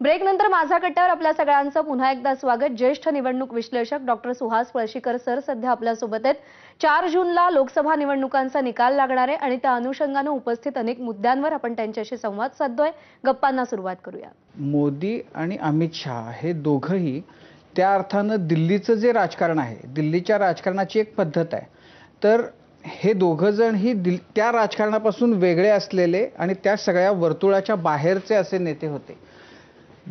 ब्रेकनंतर माझा कट्ट्यावर आपल्या सगळ्यांचं पुन्हा एकदा स्वागत। ज्येष्ठ निवडणूक विश्लेषक डॉक्टर सुहास पळशीकर सर सध्या आपल्या सोबत आहेत। 4 जूनला लोकसभा निवडणुकांचा निकाल लागणार आहे आणि त्या अनुषंगाने उपस्थित अनेक मुद्द्यांवर आपण त्यांच्याशी संवाद साधतोय। गप्पांना सुरुवात करूया। मोदी आणि अमित शहा हे दोघंही त्या अर्थानं दिल्लीचं जे राजकारण आहे, दिल्लीच्या राजकारणाची एक पद्धत आहे, तर हे दोघं जण ही त्या राजकारणापासून वेगळे असलेले आणि त्या सगळ्या वर्तुळाच्या बाहेरचे असे नेते होते।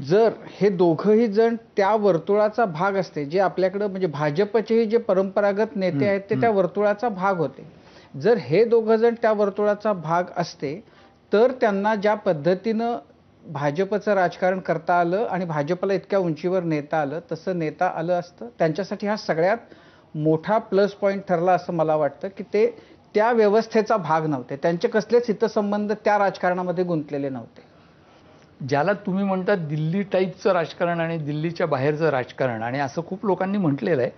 जर हे दोघंही जण त्या वर्तुळाचा भाग असते, जे आपल्याकडे म्हणजे भाजपचे जे परंपरागत नेते आहेत ते त्या वर्तुळाचा भाग होते, जर हे दोघं जण त्या वर्तुळाचा भाग असते तर त्यांना ज्या पद्धतीनं भाजपचं राजकारण करता आलं आणि भाजपला इतक्या उंचीवर नेता आलं तसं नेता आलं असतं। त्यांच्यासाठी हा सगळ्यात मोठा प्लस पॉइंट ठरला असं मला वाटतं की ते त्या व्यवस्थेचा भाग नव्हते, त्यांचे कसलेच हितसंबंध त्या राजकारणामध्ये गुंतलेले नव्हते। ज्याला तुम्ही म्हणता दिल्ली टाईपचं राजकारण आणि दिल्लीच्या बाहेरचं राजकारण, आणि असं खूप लोकांनी म्हटलेलं आहे।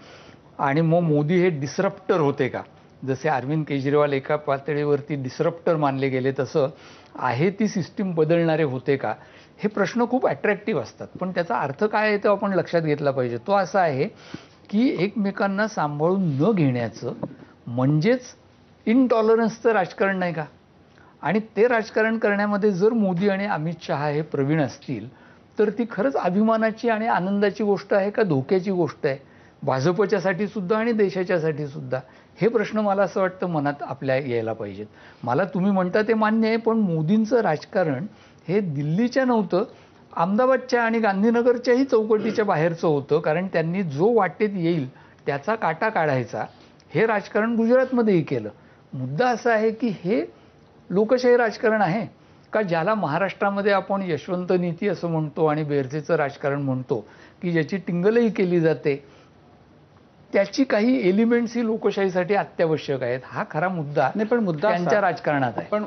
आणि मग मोदी हे डिसरप्टर होते का? जसे अरविंद केजरीवाल एका पातळीवरती डिसरप्टर मानले गेले, तसं आहे ती सिस्टीम बदलणारे होते का? हे प्रश्न खूप अट्रॅक्टिव्ह असतात, पण त्याचा अर्थ काय आहे तो आपण लक्षात घेतला पाहिजे। तो असा आहे की एकमेकांना सांभाळून न घेण्याचं म्हणजेच इनटॉलरन्सचं राजकारण नाही का? आणि ते राजकारण करण्यामध्ये जर मोदी आणि अमित शहा हे प्रवीण असतील तर ती खरंच अभिमानाची आणि आनंदाची गोष्ट आहे का धोक्याची गोष्ट आहे, भाजपच्यासाठी सुद्धा आणि देशाच्यासाठी सुद्धा? हे प्रश्न मला असं वाटतं मनात आपल्या यायला पाहिजेत। मला तुम्ही म्हणता ते मान्य आहे, पण मोदींचं राजकारण हे दिल्लीच्या नव्हतं, अहमदाबादच्या आणि गांधीनगरच्याही चौकटीच्या बाहेरचं होतं, कारण त्यांनी जो वाटेत येईल त्याचा काटा काढायचा हे राजकारण गुजरातमध्येही केलं। मुद्दा असा आहे की हे लोकशाही राजकारण आहे का, ज्याला महाराष्ट्रामध्ये आपण यशवंत नीती असं म्हणतो आणि बेरजेचं राजकारण म्हणतो, की ज्याची टिंगलही केली जाते, त्याची काही एलिमेंट्स ही लोकशाहीसाठी अत्यावश्यक आहेत। हा खरा मुद्दा नाही, पण मुद्दा त्यांच्या राजकारणात आहे। पण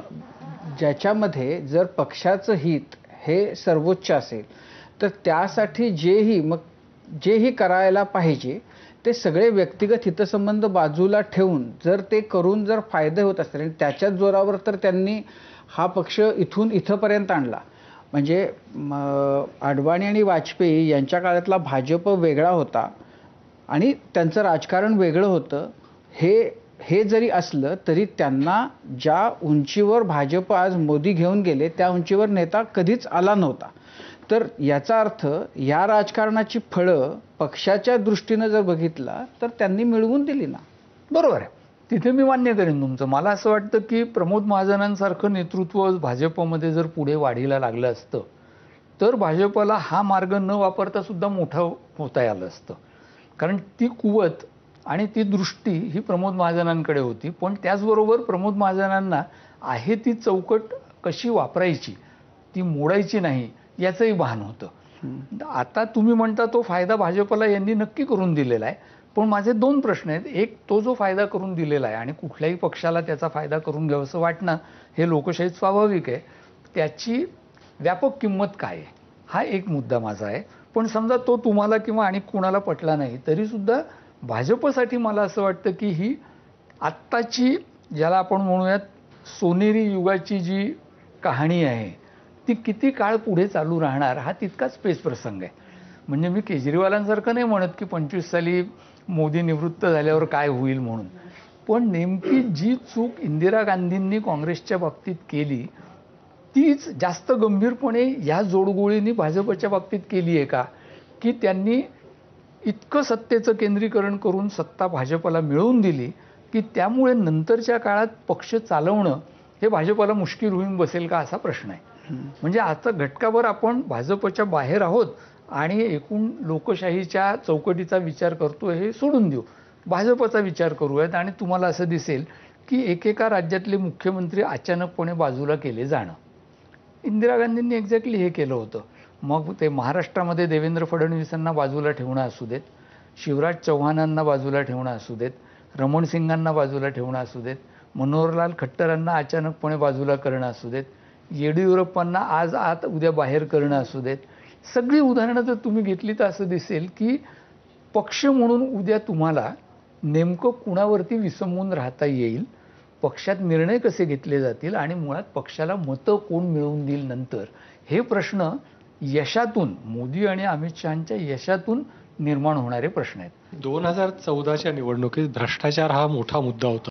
ज्याच्यामध्ये जर पक्षाचं हित हे सर्वोच्च असेल तर त्यासाठी जेही करायला पाहिजे ते सगळे व्यक्तिगत हितसंबंध बाजूला ठेवून जर ते करून जर फायदे होत असतील आणि त्याच्याच जोरावर तर त्यांनी हा पक्ष इथून इथपर्यंत आणला। म्हणजे अडवाणी आणि वाजपेयी यांच्या काळातला भाजप वेगळा होता आणि त्यांचं राजकारण वेगळं होतं। हे जरी असलं तरी त्यांना ज्या उंचीवर भाजप आज मोदी घेऊन गेले त्या उंचीवर नेता कधीच आला नव्हता। तर याचा अर्थ या राजकारणाची फळं पक्षाच्या दृष्टीनं जर बघितला तर त्यांनी मिळवून दिली ना। बरोबर आहे, तिथे मी मान्य करेन तुमचं। मला असं वाटतं की प्रमोद महाजनांसारखं नेतृत्व भाजपमध्ये जर पुढे वाढीला लागलं असतं तर भाजपला हा मार्ग न वापरता सुद्धा मोठं होता आलं असतं, कारण ती कुवत आणि ती दृष्टी ही प्रमोद महाजनांकडे होती। पण त्याचबरोबर प्रमोद महाजनांना आहे ती चौकट कशी वापरायची, ती मोडायची नाही याचंही भान होतं। आता तुम्ही म्हणता तो फायदा भाजपला यांनी नक्की करून दिलेला आहे, पण माझे 2 प्रश्न आहेत। एक, तो जो फायदा करून दिलेला आहे आणि कुठल्याही पक्षाला त्याचा फायदा करून घ्यावंसं वाटणं हे लोकशाहीत स्वाभाविक आहे, त्याची व्यापक किंमत काय आहे हा एक मुद्दा माझा आहे। पण समजा तो तुम्हाला किंवा आणि कोणाला पटला नाही तरी सुद्धा भाजपसाठी मला असं वाटतं की ही आत्ताची ज्याला आपण म्हणूयात सोनेरी युगाची जी कहाणी आहे ती किती काळ पुढे चालू राहणार हा तितकाच पेच प्रसंग आहे। म्हणजे मी केजरीवालांसारखं नाही म्हणत की 25 साली मोदी निवृत्त झाल्यावर काय होईल म्हणून, पण नेमकी जी चूक इंदिरा गांधींनी काँग्रेसच्या बाबतीत केली तीच जास्त गंभीरपणे ह्या जोडगोळींनी भाजपच्या बाबतीत केली आहे का, की त्यांनी इतकं सत्तेचं केंद्रीकरण करून सत्ता भाजपला मिळवून दिली की त्यामुळे नंतरच्या काळात पक्ष चालवणं हे भाजपला मुश्किल होऊन बसेल का असा प्रश्न आहे। म्हणजे आता घटकाभर आपण भाजपच्या बाहेर आहोत आणि एकूण लोकशाहीच्या चौकटीचा विचार करतोय हे सोडून देऊ, भाजपचा विचार करूयात आणि तुम्हाला असं दिसेल की एकेका राज्यातले मुख्यमंत्री अचानकपणे बाजूला केले जाणं। इंदिरा गांधींनी एक्झॅक्टली हे केलं होतं। मग ते महाराष्ट्रामध्ये देवेंद्र फडणवीसांना बाजूला ठेवणं असू देत, शिवराज चौहानांना बाजूला ठेवणं असू देत, रमण सिंगांना बाजूला ठेवणं असू देत, मनोहरलाल खट्टरांना अचानकपणे बाजूला करणं असू देत, येडियुरप्पांना आज आत उद्या बाहेर करणं असू देत, सगळी उदाहरणं जर तुम्ही घेतली तर असं दिसेल की पक्ष म्हणून उद्या तुम्हाला नेमकं कुणावरती विसंबून राहता येईल, पक्षात निर्णय कसे घेतले जातील आणि मुळात पक्षाला मतं कोण मिळवून देईल नंतर, हे प्रश्न यशातून, मोदी आणि अमित शहाच्या यशातून निर्माण होणारे प्रश्न आहेत. 2014च्या निवडणुकीत भ्रष्टाचार हा मोठा मुद्दा होता.